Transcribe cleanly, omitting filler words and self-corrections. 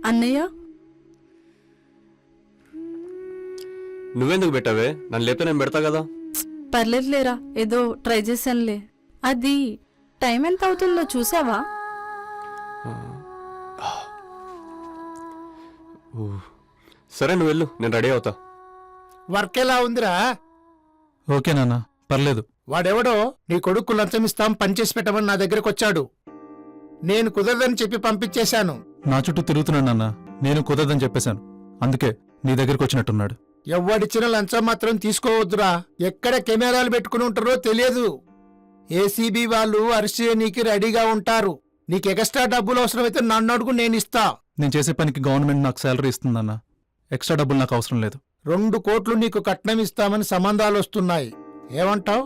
అన్నయ్య నువ్వెందుకు పెట్టావే? నన్ను లేపితే నేను పెడతా కదా. పర్లేదులేరా, ఏదో ట్రై చేశానులే. అది టైం ఎంత అవుతుందో చూసావా? సరే నువ్వు వెళ్ళు, నేను రెడీ అవుతా. వర్క్ ఎలా ఉందిరా? ఓకే నాన్న, పర్లేదు. వాడెవడో నీ కొడుకు లంచమిస్తాం పనిచేసి పెట్టమని నా దగ్గరకు వచ్చాడు. నేను కుదరదని చెప్పి పంపించేశాను. నా చుట్టూ తిరుగుతున్నాడు నాన్న. నేను కుదరదని చెప్పేశాను, అందుకే నీ దగ్గరకు వచ్చినట్టున్నాడు. ఎవ్వడిచ్చిన లంచం మాత్రం తీసుకోవద్దురా. ఎక్కడ కెమెరాలు పెట్టుకుని ఉంటారో తెలియదు. ఏసీబీ వాళ్ళు అరెస్ట్ చేయనీకి రెడీగా ఉంటారు. నీకు ఎక్స్ట్రా డబ్బులు అవసరమైతే నన్ను అడుగు, నేను ఇస్తా. నేను చేసే పనికి గవర్నమెంట్ నాకు శాలరీ ఇస్తుందన్న. ఎక్స్ట్రా డబ్బులు నాకు అవసరం లేదు. 2 కోట్లు నీకు కట్నం ఇస్తామని సంబంధాలు వస్తున్నాయి. ఏమంటావ్?